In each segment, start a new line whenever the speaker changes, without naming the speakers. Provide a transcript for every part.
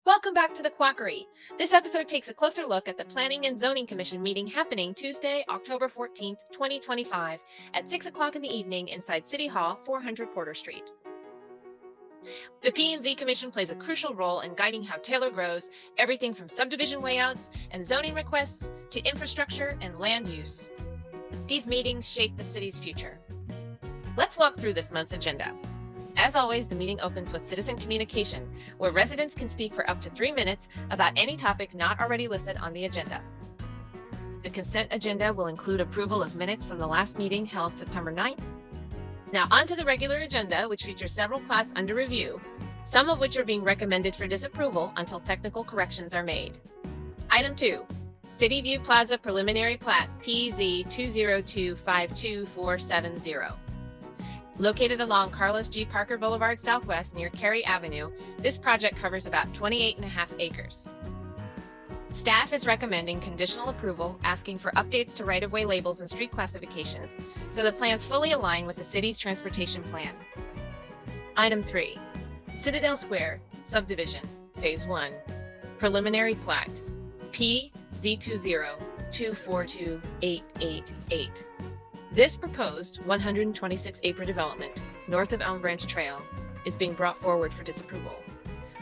Welcome back to the Quackery. This episode takes a closer look at the Planning and Zoning Commission meeting happening Tuesday, October 14th, 2025 at 6 o'clock in the evening inside City Hall, 400 Porter Street. The P&Z Commission plays a crucial role in guiding how Taylor grows, everything from subdivision layouts and zoning requests to infrastructure and land use. These meetings shape the city's future. Let's walk through this month's agenda. As always, the meeting opens with citizen communication, where residents can speak for up to 3 minutes about any topic not already listed on the agenda. The consent agenda will include approval of minutes from the last meeting held September 9th. Now on to the regular agenda, which features several plats under review, some of which are being recommended for disapproval until technical corrections are made. Item 2. City View Plaza Preliminary Plat PZ 202-52470. Located along Carlos G. Parker Boulevard Southwest near Carey Avenue, this project covers about 28.5 acres. Staff is recommending conditional approval, asking for updates to right-of-way labels and street classifications, so the plans fully align with the city's transportation plan. Item 3. Citadel Square Subdivision Phase One Preliminary Plat PZ20242888. This proposed 126-acre development north of Elm Branch Trail is being brought forward for disapproval,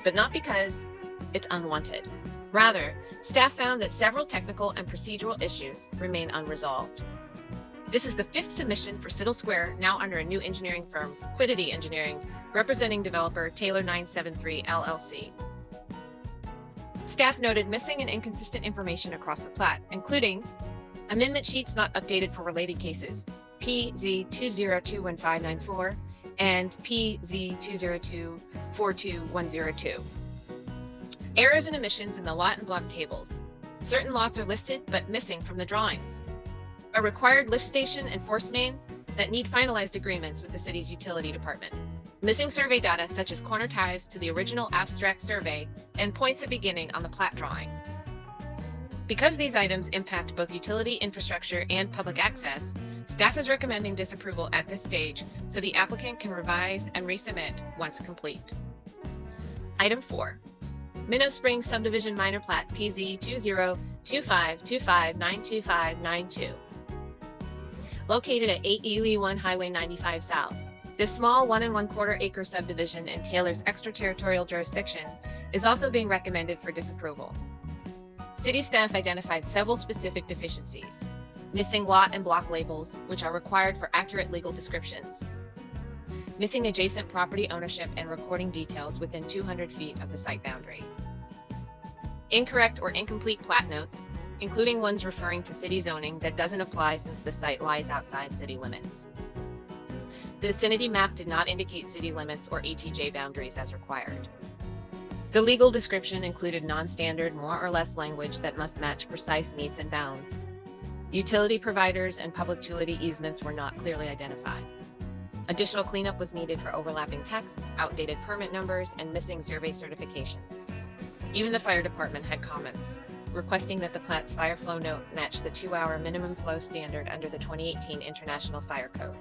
but not because it's unwanted. Rather, staff found that several technical and procedural issues remain unresolved. This is the 5th submission for Citadel Square, now under a new engineering firm, View Engineering, representing developer Taylor 973 LLC. Staff noted missing and inconsistent information across the plat, including amendment sheets not updated for related cases, PZ2021594 and PZ202-42102. Errors and omissions in the lot and block tables. Certain lots are listed but missing from the drawings. A required lift station and force main that need finalized agreements with the city's utility department. Missing survey data such as corner ties to the original abstract survey and points of beginning on the plat drawing. Because these items impact both utility infrastructure and public access, staff is recommending disapproval at this stage so the applicant can revise and resubmit once complete. Item 4. Minnow Springs Subdivision Minor Plat PZ 20252592592592. Located at 8 Ely 1 Highway 95 South. This small 1 1/4 acre subdivision in Taylor's extraterritorial jurisdiction is also being recommended for disapproval. City staff identified several specific deficiencies: missing lot and block labels, which are required for accurate legal descriptions; missing adjacent property ownership and recording details within 200 feet of the site boundary; incorrect or incomplete plat notes, including ones referring to city zoning that doesn't apply since the site lies outside city limits; the vicinity map did not indicate city limits or ETJ boundaries as required; the legal description included non-standard, more or less language that must match precise meets and bounds; utility providers and public utility easements were not clearly identified; additional cleanup was needed for overlapping text, outdated permit numbers, and missing survey certifications. Even the fire department had comments, requesting that the plat's fire flow note match the 2-hour minimum flow standard under the 2018 International Fire Code.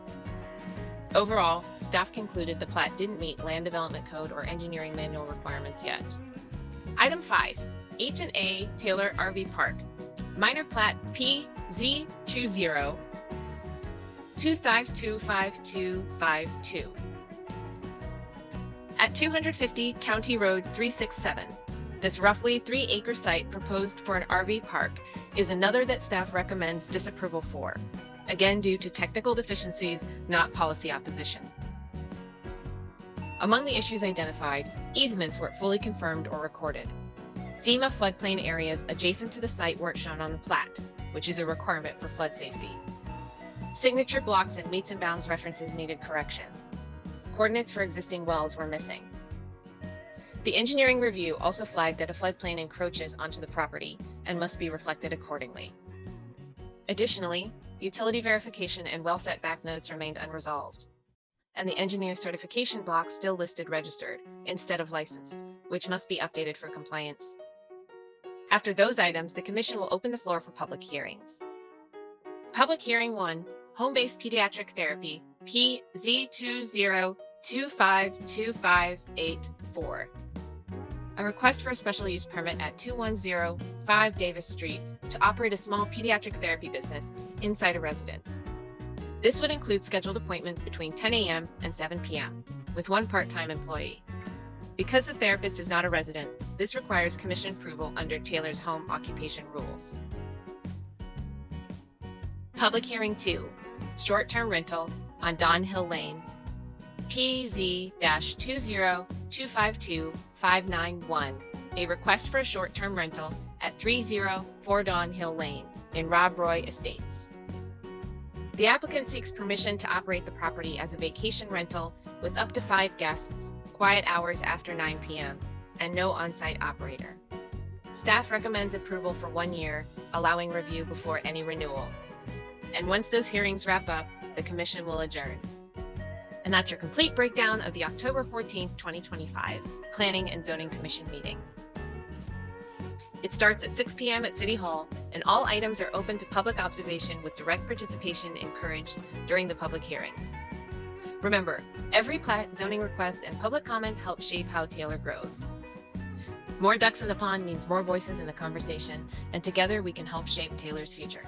Overall, staff concluded the plat didn't meet Land Development Code or engineering manual requirements yet. Item 5. H&A Taylor RV Park. Minor Plat PZ20-2525252. At 250 County Road 367, this roughly 3-acre site proposed for an RV park is another that staff recommends disapproval for, again due to technical deficiencies, not policy opposition. Among the issues identified, easements weren't fully confirmed or recorded. FEMA floodplain areas adjacent to the site weren't shown on the plat, which is a requirement for flood safety. Signature blocks and meets and bounds references needed correction. Coordinates for existing wells were missing. The engineering review also flagged that a floodplain encroaches onto the property and must be reflected accordingly. Additionally, utility verification and well setback notes remained unresolved, and the engineer certification block still listed registered instead of licensed, which must be updated for compliance. After those items, the Commission will open the floor for public hearings. Public Hearing 1, Home-Based Pediatric Therapy, PZ20252584. a request for a special use permit at 2105 Davis Street to operate a small pediatric therapy business inside a residence. This would include scheduled appointments between 10 a.m. and 7 p.m. with one part-time employee. Because the therapist is not a resident, this requires commission approval under Taylor's home occupation rules. Public Hearing 2, Short-Term Rental on Don Hill Lane, PZ-2025259-1, a request for a short-term rental at 304 Don Hill Lane in Rob Roy Estates. The applicant seeks permission to operate the property as a vacation rental with up to 5 guests, quiet hours after 9 p.m., and no on-site operator. Staff recommends approval for 1 year, allowing review before any renewal. And once those hearings wrap up, the commission will adjourn. And that's your complete breakdown of the October 14th, 2025 Planning and Zoning Commission meeting. It starts at 6 p.m. at City Hall, and all items are open to public observation with direct participation encouraged during the public hearings. Remember, every plat, zoning request, and public comment help shape how Taylor grows. More ducks in the pond means more voices in the conversation, and together we can help shape Taylor's future.